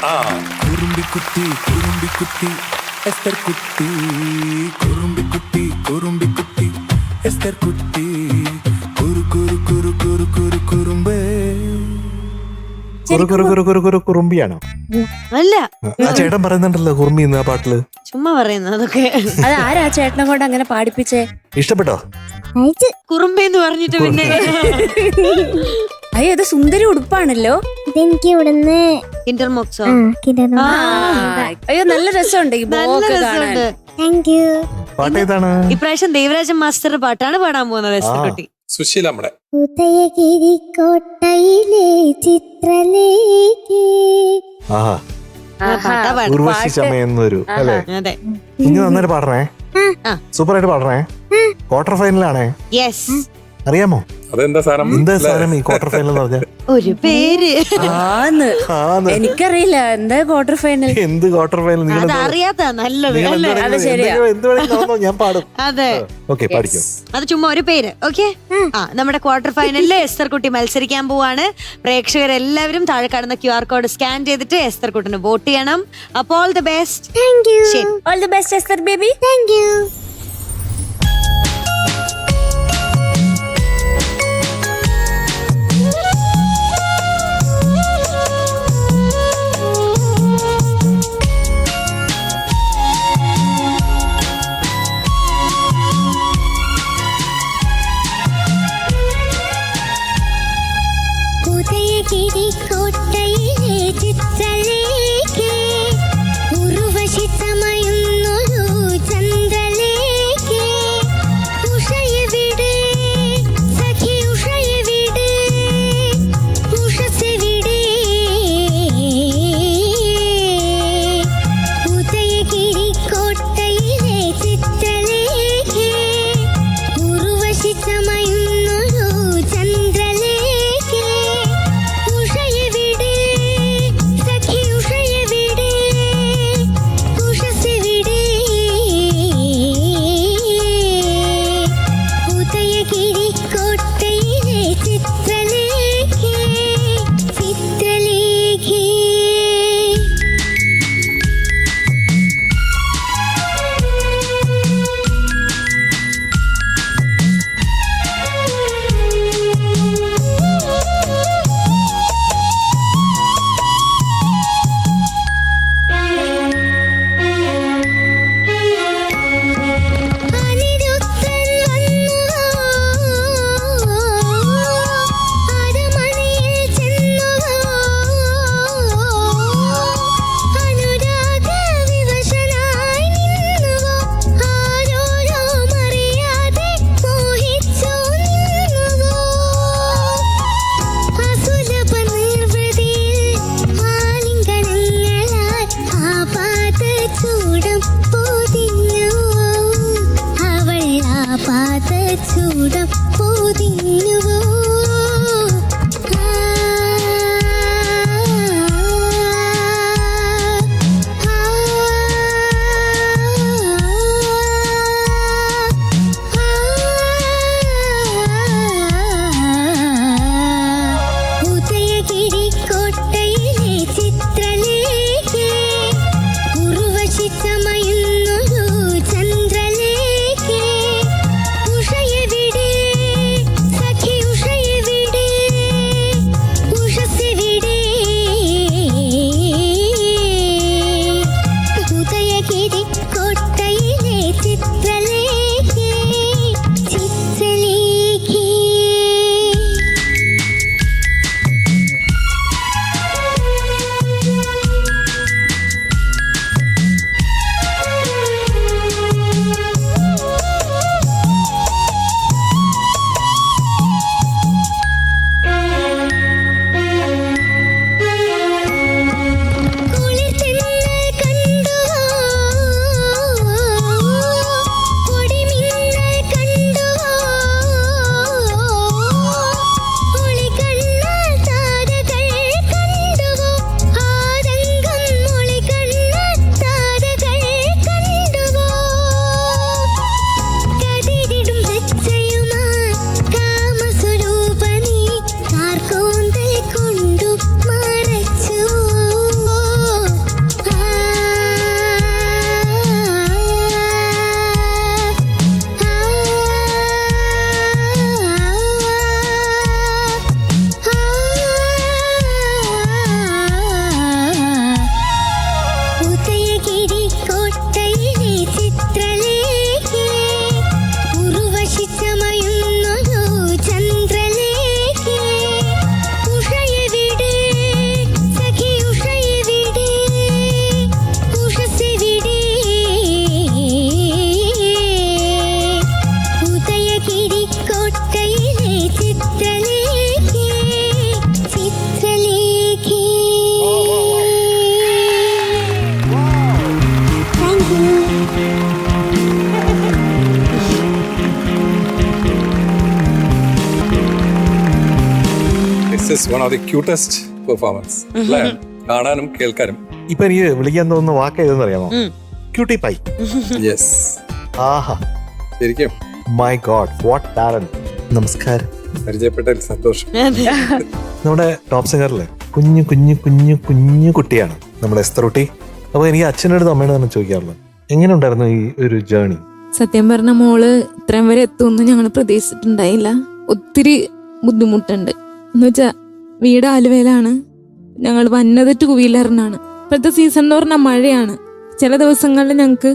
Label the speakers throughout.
Speaker 1: കുറുമ്പിക്കുട്ടി കുറുമ്പിക്കുട്ടി എസ്തർ കുട്ടി കുറുമ്പിക്കുട്ടി കുറുമ്പിക്കുട്ടി എസ്തർ കുട്ടി കുരു കുരു കുരു കുരു കുരു കുറുമ്പേ.
Speaker 2: കുറുമ്പിയാണോ?
Speaker 3: അല്ല,
Speaker 2: ആ ചേട്ടൻ പറയുന്നുണ്ടല്ലോ കുറുമ്പി ആ പാട്ടില്.
Speaker 3: ചുമ്മാ പറയുന്നു അതൊക്കെ.
Speaker 4: അത് ആരാ ചേട്ടനെ കൊണ്ട് അങ്ങനെ പാടിപ്പിച്ചേ?
Speaker 2: ഇഷ്ടപ്പെട്ടോ?
Speaker 3: കുറുമ്പെന്ന് പറഞ്ഞിട്ട് പിന്നെ
Speaker 4: അയ്യോ ഇത് സുന്ദരി ഉടുപ്പാണല്ലോ.
Speaker 5: ഇതെനിക്ക് ഇവിടുന്ന്
Speaker 3: ഇന്റർമോക്സോ.
Speaker 4: അയ്യോ നല്ല രസമുണ്ട് ഈ
Speaker 3: നല്ല
Speaker 4: ബോക്കെ
Speaker 3: രസമുണ്ട്.
Speaker 4: കാണാൻ.
Speaker 5: Thank you.
Speaker 2: പാട്ട് ഏതാണ്?
Speaker 3: ഇപ്രാവശ്യം ദേവരാജൻ മാസ്റ്ററുടെ പാട്ടാണ് പാടാൻ പോകുന്നത് എസ്തർ കുട്ടി.
Speaker 6: സുശീല നമ്മുടെ
Speaker 5: ഉദയഗിരി കോട്ടയിലെ ചിത്രലേഖേ.
Speaker 2: ആഹാ,
Speaker 3: പാട്ടാ പാടും.
Speaker 2: ഉർവശി ചമയെന്നൊരു അല്ലേ?
Speaker 3: അതെ,
Speaker 2: ഇനി നന്നായിട്ട് പാടണേ, സൂപ്പറായിട്ട് പാടണേ. Quarter ഫൈനലാണേ,
Speaker 3: yes.
Speaker 2: അറിയാമോ
Speaker 6: അതെന്താ സാധനം?
Speaker 2: എന്താ സാധനം ഈ ക്വാർട്ടർ ഫൈനൽ എന്ന് പറഞ്ഞാൽ?
Speaker 3: ഒരു പേര്
Speaker 4: ആന്ന് എനിക്കറിയില്ല എന്താ ക്വാർട്ടർ ഫൈനൽ.
Speaker 2: എന്ത് ക്വാർട്ടർ ഫൈനൽ?
Speaker 3: അത് അറിയാത്ത നല്ലത്
Speaker 2: നിങ്ങൾ
Speaker 3: അല്ലേ?
Speaker 4: അത് ശരിയാ.
Speaker 2: എന്ത് വേണമെങ്കിലും ഞാൻ പാടും.
Speaker 3: അതെ,
Speaker 2: ഓക്കെ, പാടിക്കോ.
Speaker 3: അത് ചുമ്മാ ഒരു പേര്. ഓക്കെ, നമ്മുടെ ക്വാർട്ടർ ഫൈനലില് എസ്തർ കുട്ടി മത്സരിക്കാൻ പോവാണ്. പ്രേക്ഷകരെല്ലാവരും താഴെ കാണുന്ന QR കോഡ് സ്കാൻ ചെയ്തിട്ട് എസ്തർ കുട്ടിന് വോട്ട് ചെയ്യണം. അപ്പോൾ all the best.
Speaker 5: Thank you.
Speaker 3: ശരി,
Speaker 4: all the best Esther baby.
Speaker 5: Thank you. Udayagiri കോട്ടയിലെ ചിത്രലേഖേ. ഉർവശി ചമയുന്നൊരു ചന്ദ്രലേഖേ.
Speaker 6: Is one of the cutest performance അല്ലേ? കാണാനും കേൾക്കാനും.
Speaker 2: ഇപ്പൊ എനിക്ക് വിളിക്കാൻ തോന്നുന്ന വാക്ക് ഏതെന്ന് അറിയാമോ? Cutie pie.
Speaker 6: യെസ്,
Speaker 2: ആഹാ,
Speaker 6: ശരിക്കും
Speaker 2: മൈ ഗോഡ്, വാട്ട് ടാലന്റ്. നമസ്കാരം.
Speaker 6: പരിചയപ്പെട്ടതിൽ സന്തോഷം.
Speaker 2: നമ്മുടെ ടോപ്പ് സിംഗറിലെ കുഞ്ഞു കുഞ്ഞു കുഞ്ഞു കുഞ്ഞു കുട്ടിയാണ് നമ്മുടെ എസ്തർ കുട്ടി. അപ്പൊ എനിക്ക് അച്ഛനോട് അമ്മയോട് തന്നെ ചോദിക്കാറുള്ളത്, എങ്ങനെ ഉണ്ടായിരുന്നു ഈ ഒരു ജേണി?
Speaker 7: സത്യം പറഞ്ഞ മോള് ഇത്രയും വരെ എത്തുമെന്ന് ഞങ്ങൾ പ്രതീക്ഷിച്ചിട്ടുണ്ടായില്ല. ഒത്തിരി ബുദ്ധിമുട്ടുണ്ട്. എന്ന് വെച്ചാൽ വീട് ആലുവയിലാണ്, ഞങ്ങൾ വന്നത് 2 വീലറിനാണ്. ഇപ്പോഴത്തെ സീസൺ എന്ന് പറഞ്ഞാൽ മഴയാണ്. ചില ദിവസങ്ങളിൽ ഞങ്ങൾക്ക്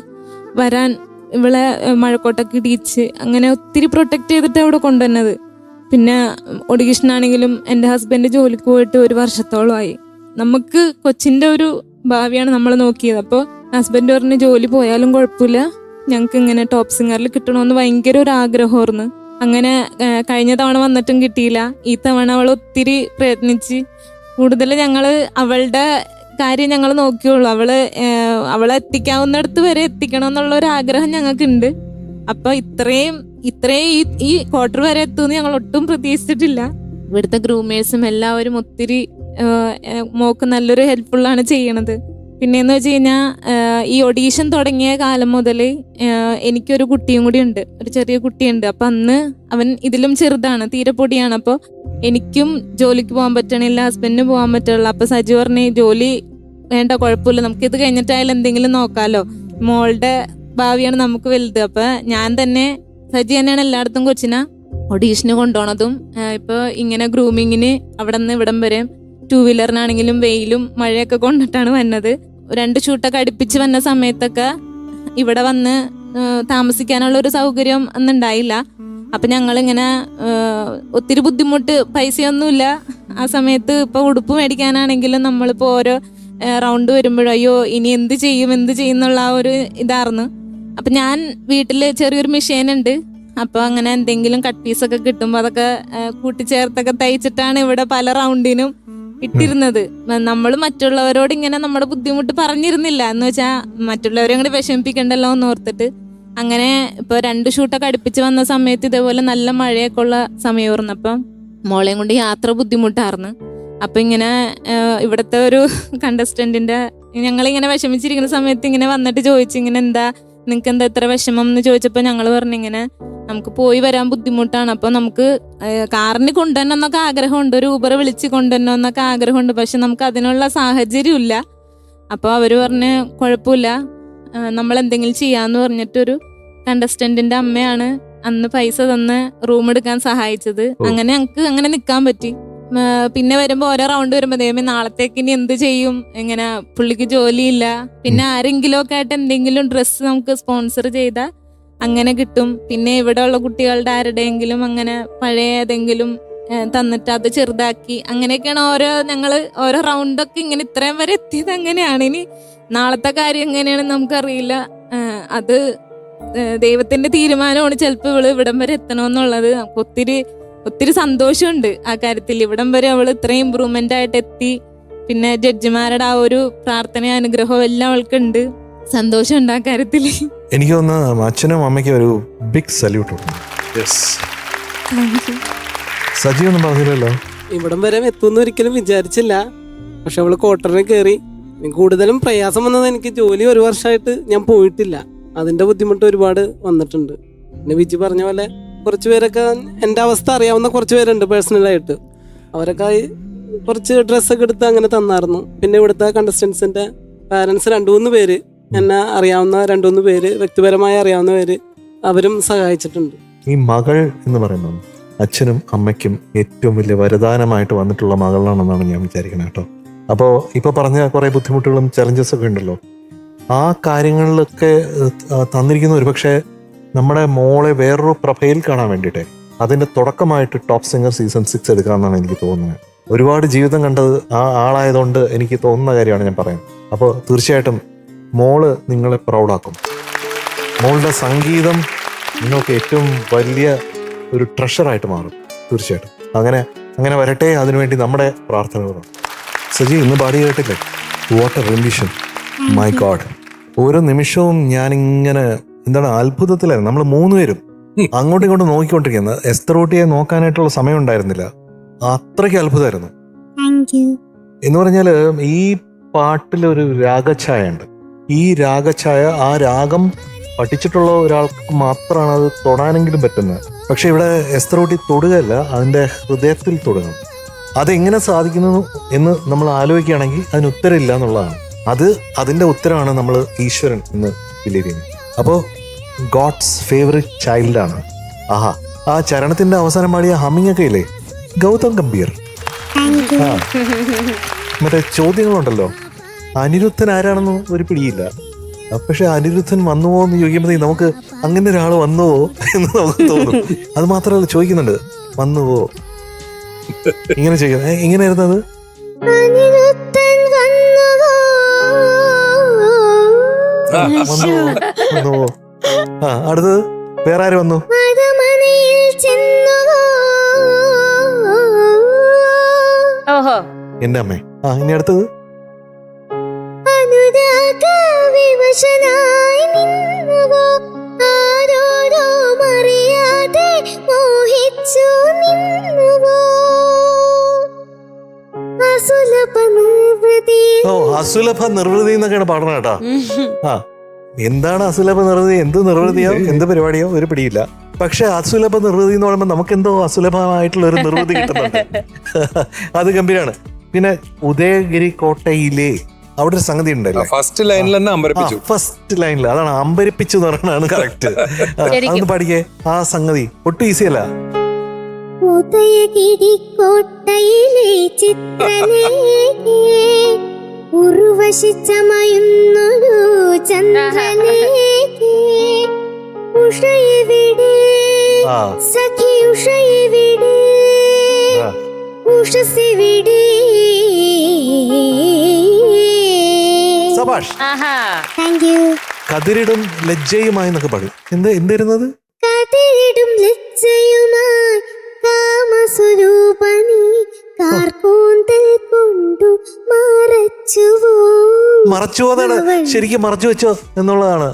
Speaker 7: വരാൻ ഇവളെ മഴക്കോട്ടൊക്കെ ഇടിച്ച് അങ്ങനെ ഒത്തിരി പ്രൊട്ടക്ട് ചെയ്തിട്ട് അവിടെ കൊണ്ടുവന്നത്. പിന്നെ ഒഡിഗേഷനാണെങ്കിലും എൻ്റെ ഹസ്ബൻഡ് ജോലിക്ക് പോയിട്ട് 1 വർഷത്തോളമായി. നമുക്ക് കൊച്ചിൻ്റെ ഒരു ഭാവിയാണ് നമ്മൾ നോക്കിയത്. അപ്പോൾ ഹസ്ബൻഡ് പറഞ്ഞ് ജോലി പോയാലും കുഴപ്പമില്ല, ഞങ്ങൾക്ക് ഇങ്ങനെ ടോപ്പ് സിംഗറിൽ കിട്ടണമെന്ന് ഭയങ്കര ഒരു ആഗ്രഹമായിരുന്നു. അങ്ങനെ കഴിഞ്ഞ തവണ വന്നിട്ടും കിട്ടിയില്ല. ഈ തവണ അവൾ ഒത്തിരി പ്രയത്നിച്ച് കൂടുതൽ ഞങ്ങൾ അവളുടെ കാര്യം ഞങ്ങൾ നോക്കിയുള്ളൂ. അവളെ എത്തിക്കാവുന്നിടത്ത് വരെ എത്തിക്കണം എന്നുള്ള ഒരു ആഗ്രഹം ഞങ്ങൾക്കുണ്ട്. അപ്പൊ ഇത്രയും ഈ ക്വാർട്ടർ വരെ എത്തുമെന്ന് ഞങ്ങൾ ഒട്ടും പ്രതീക്ഷിച്ചിട്ടില്ല. ഇവിടുത്തെ ഗ്രൂമേഴ്സും എല്ലാവരും ഒത്തിരി മോക്ക് നല്ലൊരു ഹെൽപ്ഫുള്ളാണ് ചെയ്യണത്. പിന്നെയെന്ന് വെച്ച് കഴിഞ്ഞാൽ ഈ ഒഡീഷൻ തുടങ്ങിയ കാലം മുതൽ എനിക്കൊരു കുട്ടിയും കൂടി ഉണ്ട്, ഒരു ചെറിയ കുട്ടിയുണ്ട്. അപ്പം അന്ന് അവൻ ഇതിലും ചെറുതാണ്, തീരെ പൊടിയാണ്. അപ്പോൾ എനിക്കും ജോലിക്ക് പോകാൻ പറ്റണില്ല, ഹസ്ബൻഡിന് പോകാൻ പറ്റുള്ളൂ. അപ്പം സജി പറഞ്ഞ് ജോലി വേണ്ട, കുഴപ്പമില്ല, നമുക്കിത് കഴിഞ്ഞിട്ടായാലും എന്തെങ്കിലും നോക്കാമല്ലോ, മോളുടെ ഭാവിയാണ് നമുക്ക് വലുത്. അപ്പം ഞാൻ തന്നെ, സജി തന്നെയാണ് എല്ലായിടത്തും കൊച്ചിനെ ഒഡീഷന് കൊണ്ടുപോണതും. ഇപ്പോൾ ഇങ്ങനെ ഗ്രൂമിങ്ങിന് അവിടെ നിന്ന് ഇവിടം വരെ 2 വീലറിനാണെങ്കിലും വെയിലും മഴയൊക്കെ കൊണ്ടിട്ടാണ് വന്നത്. 2 ഷൂട്ടൊക്കെ അടുപ്പിച്ച് വന്ന സമയത്തൊക്കെ ഇവിടെ വന്ന് താമസിക്കാനുള്ള ഒരു സൗകര്യം ഒന്നുണ്ടായില്ല. അപ്പം ഞങ്ങളിങ്ങനെ ഒത്തിരി ബുദ്ധിമുട്ട്, പൈസയൊന്നുമില്ല ആ സമയത്ത്. ഇപ്പോൾ ഉടുപ്പ് മേടിക്കാനാണെങ്കിലും നമ്മളിപ്പോൾ ഓരോ റൗണ്ട് വരുമ്പോഴും അയ്യോ ഇനി എന്ത് ചെയ്യും എന്നുള്ള ആ ഒരു ഇതായിരുന്നു. അപ്പം ഞാൻ വീട്ടിൽ ചെറിയൊരു മെഷീനുണ്ട്. അപ്പോൾ അങ്ങനെ എന്തെങ്കിലും കട്ട് പീസൊക്കെ കിട്ടുമ്പോൾ അതൊക്കെ കൂട്ടിച്ചേർത്തൊക്കെ തയ്ച്ചിട്ടാണ് ഇവിടെ പല റൗണ്ടിനും ഇട്ടിരുന്നത്. നമ്മൾ മറ്റുള്ളവരോട് ഇങ്ങനെ നമ്മുടെ ബുദ്ധിമുട്ട് പറഞ്ഞിരുന്നില്ല, എന്ന് വെച്ചാൽ മറ്റുള്ളവരെ അങ്ങോട്ട് വിഷമിപ്പിക്കണ്ടല്ലോ എന്ന് ഓർത്തിട്ട്. അങ്ങനെ ഇപ്പോൾ 2 ഷൂട്ടൊക്കെ അടുപ്പിച്ച് വന്ന സമയത്ത് ഇതേപോലെ നല്ല മഴയൊക്കെ ഉള്ള സമയമായിരുന്നു. അപ്പം മോളെയും കൊണ്ട് യാത്ര ബുദ്ധിമുട്ടായിരുന്നു. അപ്പം ഇങ്ങനെ ഇവിടുത്തെ ഒരു കണ്ടസ്റ്റന്റിന്റെ ഞങ്ങളിങ്ങനെ വിഷമിച്ചിരിക്കുന്ന സമയത്ത് ഇങ്ങനെ വന്നിട്ട് ചോദിച്ചു, ഇങ്ങനെ എന്താ നിങ്ങൾക്ക് എന്താ ഇത്ര വിഷമം എന്ന് ചോദിച്ചപ്പോൾ ഞങ്ങൾ പറഞ്ഞിങ്ങനെ നമുക്ക് പോയി വരാൻ ബുദ്ധിമുട്ടാണ്, അപ്പോൾ നമുക്ക് കാറിന് കൊണ്ടുവരണമെന്നൊക്കെ ആഗ്രഹമുണ്ട്, ഒരു ഊബർ വിളിച്ച് കൊണ്ടുവരണമെന്നൊക്കെ ആഗ്രഹമുണ്ട്, പക്ഷെ നമുക്ക് അതിനുള്ള സാഹചര്യമില്ല. അപ്പോൾ അവർ പറഞ്ഞ് കുഴപ്പമില്ല, നമ്മൾ എന്തെങ്കിലും ചെയ്യാമെന്ന് പറഞ്ഞിട്ടൊരു കണ്ടസ്റ്റന്റിന്റെ അമ്മയാണ് അന്ന് പൈസ തന്ന് റൂം എടുക്കാൻ സഹായിച്ചത്. അങ്ങനെ ഞങ്ങൾക്ക് അങ്ങനെ നിൽക്കാൻ പറ്റി. പിന്നെ വരുമ്പോൾ ഓരോ റൗണ്ട് വരുമ്പോൾ ദൈവമേ നാളത്തേക്ക് ഇനി എന്ത് ചെയ്യും, ഇങ്ങനെ പുള്ളിക്ക് ജോലിയില്ല. പിന്നെ ആരെങ്കിലും ഒക്കെ ആയിട്ട് എന്തെങ്കിലും ഡ്രസ്സ് നമുക്ക് സ്പോൺസർ ചെയ്താൽ അങ്ങനെ കിട്ടും. പിന്നെ ഇവിടെ ഉള്ള കുട്ടികളുടെ ആരുടെയെങ്കിലും അങ്ങനെ പഴയ ഏതെങ്കിലും തന്നിട്ട് അത് ചെറുതാക്കി അങ്ങനെയൊക്കെയാണ് ഞങ്ങൾ ഓരോ റൗണ്ടൊക്കെ ഇങ്ങനെ ഇത്രയും വരെ എത്തിയത്. അങ്ങനെയാണ്. ഇനി നാളത്തെ കാര്യം എങ്ങനെയാണെന്ന് നമുക്കറിയില്ല. അത് ദൈവത്തിന്റെ തീരുമാനമാണ്. ചിലപ്പോൾ ഇവള് ഇവിടം വരെ എത്തണമെന്നുള്ളത്. നമുക്ക് ഒത്തിരി സന്തോഷമുണ്ട് ആ കാര്യത്തിൽ. ഇവിടം വരെ അവള് ഇത്രയും ഇമ്പ്രൂവ്മെന്റ് ആയിട്ട് എത്തി. പിന്നെ ജഡ്ജിമാരുടെ ആ ഒരു പ്രാർത്ഥന അനുഗ്രഹവും എല്ലാം അവൾക്കുണ്ട്. സന്തോഷമുണ്ട് ആ കാര്യത്തിൽ.
Speaker 2: എനിക്ക് തോന്നുന്നു അച്ഛനും അമ്മയ്ക്കും ഒരു ബിഗ് സല്യൂട്ട് ഉണ്ട്. സജി ഒന്നും പറഞ്ഞില്ലല്ലോ.
Speaker 8: ഇവിടം വരെ എത്തുമെന്ന് ഒരിക്കലും വിചാരിച്ചില്ല. പക്ഷെ അവള് ക്വാർട്ടറിന് കയറി. കൂടുതലും പ്രയാസം വന്നത് എനിക്ക് ജോലി 1 വർഷമായിട്ട് ഞാൻ പോയിട്ടില്ല, അതിന്റെ ബുദ്ധിമുട്ട് ഒരുപാട് വന്നിട്ടുണ്ട്. പിന്നെ വിജി പറഞ്ഞ പോലെ കുറച്ച് പേരൊക്കെ എൻ്റെ അവസ്ഥ അറിയാവുന്ന കുറച്ച് പേരുണ്ട് പേഴ്സണലായിട്ട്. അവരൊക്കെ കുറച്ച് ഡ്രസ്സൊക്കെ എടുത്ത് അങ്ങനെ തന്നായിരുന്നു. പിന്നെ ഇവിടുത്തെ കണ്ടസ്റ്റൻസിൻ്റെ പാരൻസ് 2-3 പേര്, എന്നെ അറിയാവുന്ന 2-3 പേര്, വ്യക്തിപരമായി അറിയാവുന്ന പേര്, അവരും സഹായിച്ചിട്ടുണ്ട്.
Speaker 2: ഈ മകൾ എന്ന് പറയുന്നത് അച്ഛനും അമ്മയ്ക്കും ഏറ്റവും വലിയ വരദാനമായിട്ട് വന്നിട്ടുള്ള മകളാണെന്നാണ് ഞാൻ വിചാരിക്കുന്നത് കേട്ടോ. അപ്പോൾ ഇപ്പോൾ പറഞ്ഞ കുറേ ബുദ്ധിമുട്ടുകളും ചലഞ്ചസും ഒക്കെ ഉണ്ടല്ലോ, ആ കാര്യങ്ങളിലൊക്കെ തന്നിരിക്കുന്ന ഒരുപക്ഷെ നമ്മുടെ മോളെ വേറൊരു പ്രൊഫൈൽ കാണാൻ വേണ്ടിയിട്ടേ അതിൻ്റെ തുടക്കമായിട്ട് ടോപ്പ് സിംഗർ സീസൺ 6 എടുക്കാമെന്നാണ് എനിക്ക് തോന്നുന്നത്. ഒരുപാട് ജീവിതം കണ്ടത് ആ ആളായതുകൊണ്ട് എനിക്ക് തോന്നുന്ന കാര്യമാണ് ഞാൻ പറയുന്നത്. അപ്പോൾ തീർച്ചയായിട്ടും മോള് നിങ്ങളെ പ്രൗഡാക്കും. മോളുടെ സംഗീതം നിങ്ങൾക്ക് ഏറ്റവും വലിയ ഒരു ട്രഷറായിട്ട് മാറും തീർച്ചയായിട്ടും. അങ്ങനെ വരട്ടെ, അതിനുവേണ്ടി നമ്മുടെ പ്രാർത്ഥനകളാണ്. സജി ഇന്ന് പാടി കേട്ടില്ലേ, what A remission, my God. ഓരോ നിമിഷവും ഞാനിങ്ങനെ എന്താണ് അത്ഭുതത്തിലായിരുന്നു. നമ്മൾ 3 പേരും അങ്ങോട്ടും ഇങ്ങോട്ടും നോക്കിക്കൊണ്ടിരിക്കുന്നത്. എസ്തർ കുട്ടിയെ നോക്കാനായിട്ടുള്ള സമയം ഉണ്ടായിരുന്നില്ല. അത്രയ്ക്ക് അത്ഭുതമായിരുന്നു.
Speaker 5: Thank you.
Speaker 2: എന്ന് പറഞ്ഞാല് ഈ പാട്ടിലൊരു രാഗഛായ ഉണ്ട്. ഈ രാഗഛായ, ആ രാഗം പഠിച്ചിട്ടുള്ള ഒരാൾക്ക് മാത്രമാണ് അത് തൊടാനെങ്കിലും പറ്റുന്നത്. പക്ഷെ ഇവിടെ എസ്തർ കുട്ടി തൊടുകയല്ല, അതിൻ്റെ ഹൃദയത്തിൽ തൊടുന്നു. അതെങ്ങനെ സാധിക്കുന്നു എന്ന് നമ്മൾ ആലോചിക്കുകയാണെങ്കിൽ അതിന് ഉത്തരമില്ല എന്നുള്ളതാണ്. അതിൻ്റെ ഉത്തരമാണ് നമ്മൾ ഈശ്വരൻ എന്ന് ബിലീവ് ചെയ്യുന്നത്. അപ്പോൾ ഗോഡ്സ് ഫേവറേറ്റ് ചൈൽഡാണ്. ആഹാ, ആ ചരണത്തിന്റെ അവസാനം പാടിയ ഹമ്മിങ് ഒക്കെ ഇല്ലേ, ഗൗതം ഗംഭീർ. ആ മറ്റേ ചോദ്യങ്ങളുണ്ടല്ലോ, അനിരുദ്ധൻ ആരാണെന്ന് ഒരു പിടിയില്ല. പക്ഷെ അനിരുദ്ധൻ വന്നുവോ എന്ന് ചോദിക്കുമ്പോഴത്തേക്ക് നമുക്ക് അങ്ങനെ ഒരാൾ വന്നുവോ എന്ന് നമുക്ക് തോന്നും. അത് മാത്രമല്ല ചോദിക്കുന്നുണ്ട്, വന്നുവോ ഇങ്ങനെ ചോദിക്കുന്നത്. എങ്ങനെയായിരുന്നു അത്? വന്നുവോ. ആ, അടുത്തത് വേറെ ആര് വന്നു?
Speaker 4: ഓഹോ,
Speaker 2: എന്റെ അമ്മേ. ആ, ഇനി അടുത്തത് ഓ, അസുലഭ നിർവൃതി എന്നൊക്കെയാണ് പാടണം കേട്ടാ. ആ, എന്താണ് അസുലഭ നിർവൃതി, എന്ത് നിർവൃതിയോ എന്ത് പരിപാടിയോ ഒരു പിടിയില്ല. പക്ഷെ അസുലഭ നിർവൃതി എന്ന് പറയുമ്പോൾ നമുക്കെന്തോ അസുലഭമായിട്ടുള്ള ഒരു നിർവൃതി കിട്ടുന്നുണ്ട്. അത് ഗംഭീരാണ്. പിന്നെ ഉദയഗിരി കോട്ടയിലെ അവിടെ ഒരു സംഗതി ഉണ്ടല്ലോ,
Speaker 6: ഫസ്റ്റ് ലൈനിൽ തന്നെ അമ്പരപ്പിച്ചു.
Speaker 2: ഫസ്റ്റ് ലൈനിൽ അതാണ് അമ്പരിപ്പിച്ചു എന്ന് പറയുന്നതാണ് കറക്റ്റ്. അതൊന്ന് പഠിക്കേ. ആ സംഗതി ഒട്ടും ഈസി അല്ല.
Speaker 5: ഉദയഗിരി കോട്ടയിലെ ചിത്രലേഖേ ഉർവശിച്ചമയുന്നൊരു ചന്ദ്രലേഖേ ഉഷയെവിടെ സഖി ഉഷയെവിടെ ഉഷസെവിടെ.
Speaker 2: സബാഷ്.
Speaker 5: Thank you.
Speaker 2: കതിരിടും ലജ്ജയുമായി എന്നൊക്കെ പാടും. എന്തായിരുന്നത്?
Speaker 5: കതിരിടും ലജ്ജയുമായി കാമസ്വരൂപനി കാർക്കൂന്തൽ കൊണ്ടു മറച്ചുവോ.
Speaker 2: മറച്ചുവോന്നാണ് ശരിക്കും, മറച്ചു വെച്ചോ എന്നുള്ളതാണ്.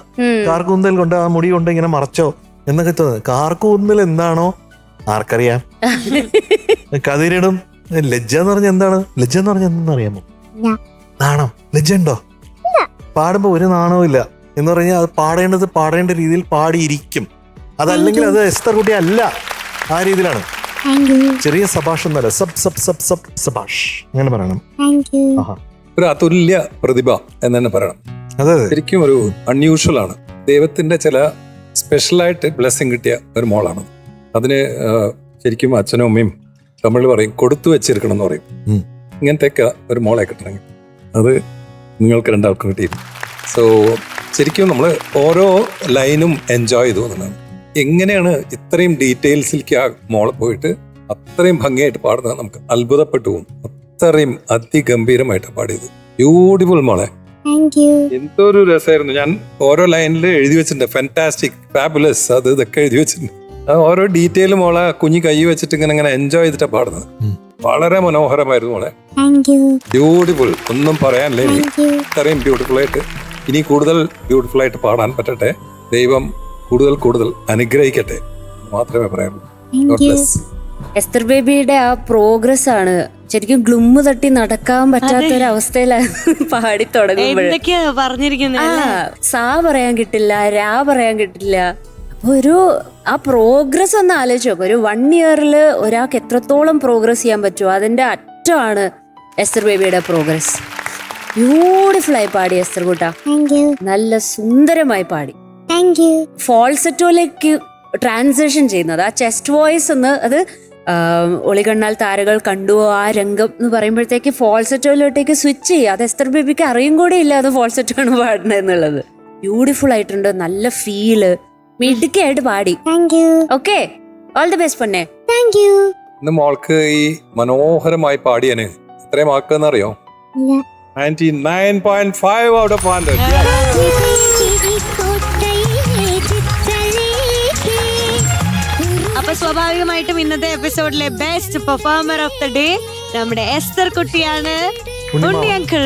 Speaker 2: കാർക്കൂന്തൽ കൊണ്ട്, ആ മുടി കൊണ്ട് ഇങ്ങനെ മറച്ചോ എന്നൊക്കെ തോന്നുന്നത്. കാർക്കൂന്തൽ എന്താണോ ആർക്കറിയാം. കതിരിടും ലജ്ജ എന്ന് പറഞ്ഞാൽ എന്താണ്? ലജ്ജ എന്ന് പറഞ്ഞാൽ എന്താണെന്ന് അറിയാമോ? നാണം. ലജ്ജ ഉണ്ടോ? പാടുമ്പോ ഒരു നാണവും ഇല്ല എന്ന് പറഞ്ഞാൽ അത് പാടേണ്ട രീതിയിൽ പാടിയിരിക്കും. അതല്ലെങ്കിൽ അത് എസ്തർ കുട്ടി അല്ല, ആ രീതിയിലാണ്. ചെറിയ സഭാഷ് എന്നല്ല, സബ് സബ് സബ് സബ് സഭാഷ് അങ്ങനെ പറയണം.
Speaker 6: ഒരു അതുല്യ പ്രതിഭ എന്ന് തന്നെ പറയണം.
Speaker 2: അതെ,
Speaker 6: ശരിക്കും ഒരു അൺയൂഷ്വൽ ആണ്. ദൈവത്തിന്റെ ചില സ്പെഷ്യലായിട്ട് ബ്ലെസ്സിങ് കിട്ടിയ ഒരു മോളാണ്. അതിന് ശരിക്കും അച്ഛനും അമ്മയും തമിഴ് പറയും കൊടുത്തു വെച്ചിരിക്കണം എന്ന് പറയും. ഇങ്ങനത്തെയൊക്കെ ഒരു മോളെ കിട്ടണമെങ്കിൽ അത് നിങ്ങൾക്ക് രണ്ടാൾക്കും കിട്ടിയിരുന്നു. സോ ശരിക്കും നമ്മൾ ഓരോ ലൈനും എൻജോയ് ചെയ്തു എന്നാണ്. എങ്ങനെയാണ് ഇത്രയും ഡീറ്റെയിൽസിലേക്ക് ആ മോളെ പോയിട്ട് അത്രയും ഭംഗിയായിട്ട് പാടുന്നത് നമുക്ക് അത്ഭുതപ്പെട്ടു പോകും. അത്രയും അതിഗംഭീരമായിട്ട് പാടിയത്. ബ്യൂട്ടിഫുൾ മോളെ. എന്തൊരു രസമായിരുന്നു. ഞാൻ ഓരോ ലൈനിൽ എഴുതി വെച്ചിട്ടുണ്ട്, ഫാന്റാസ്റ്റിക്, ഫാബുലസ്, അത് ഇതൊക്കെ എഴുതി വെച്ചിട്ടുണ്ട്. ഓരോ ഡീറ്റെയിലും മോളെ കുഞ്ഞി കൈ വെച്ചിട്ട് ഇങ്ങനെ എൻജോയ് ചെയ്തിട്ടാണ് പാടുന്നത്. വളരെ മനോഹരമായിരുന്നു മോളെ. ബ്യൂട്ടിഫുൾ, ഒന്നും പറയാനില്ല. ഇനി ഇത്രയും ബ്യൂട്ടിഫുൾ ആയിട്ട് ഇനി കൂടുതൽ ബ്യൂട്ടിഫുൾ ആയിട്ട് പാടാൻ പറ്റട്ടെ. ദൈവം കൂടുതൽ അനുഗ്രഹിക്കട്ടെ മാത്രമേ പറയാനുള്ളൂ.
Speaker 4: എസ്തർ ബേബിയുടെ ആ പ്രോഗ്രസ് ആണ് ശരിക്കും ഗ്ലുമ്മ് തട്ടി നടക്കാൻ പറ്റാത്തൊരവസ്ഥയിലാണ് പാടി തുടങ്ങുമ്പോൾ. സാ പറയാൻ കിട്ടില്ല, രാ പറയാൻ കിട്ടില്ല. ഒരു ആ പ്രോഗ്രസ് ഒന്ന് ആലോചിച്ച് നോക്കും. ഒരു 1 ഇയറിൽ ഒരാൾക്ക് എത്രത്തോളം പ്രോഗ്രസ് ചെയ്യാൻ പറ്റുമോ അതിന്റെ അറ്റമാണ് എസ്തർ ബേബിയുടെ പ്രോഗ്രസ്. ബ്യൂട്ടിഫുൾ ആയി പാടി എസ്തർ കൂട്ട, നല്ല സുന്ദരമായി പാടി. ഫോൾസെറ്റോയിലേക്ക് ട്രാൻസിഷൻ ചെയ്യുന്നത് ആ ചെസ്റ്റ് വോയിസ് എന്ന്, അത് ഒളികണ്ണാൽ താരകൾ കണ്ടു ആ രംഗം എന്ന് പറയുമ്പോഴത്തേക്ക് ഫോൾസെറ്റോയിലോട്ടേക്ക് സ്വിച്ച് ചെയ്യുക. അത് എസ്തർ ബേബിക്ക് അറിയും കൂടെ ഇല്ല അത് ഫോൾസെറ്റോ ആണ് പാടുന്നത് എന്നുള്ളത്. ബ്യൂട്ടിഫുൾ ആയിട്ടുണ്ട്, നല്ല ഫീല്, മിടുക്കായിട്ട് പാടി. ഓക്കെ, ഓൾ ദി ബെസ്റ്റ് പൊന്നെ.
Speaker 6: ഇന്ന് മോൾക്ക് ഈ മനോഹരമായി പാടിയന് എത്രയും മാർക്കെന്നറിയോ? 99.5 out of 100.
Speaker 3: അപ്പൊ സ്വാഭാവികമായിട്ടും ഇന്നത്തെ എപ്പിസോഡിലെ best performer of the day നമ്മുടെ എസ്തർ കുട്ടിയാണ്. ഉണ്ണി അങ്കിൾ.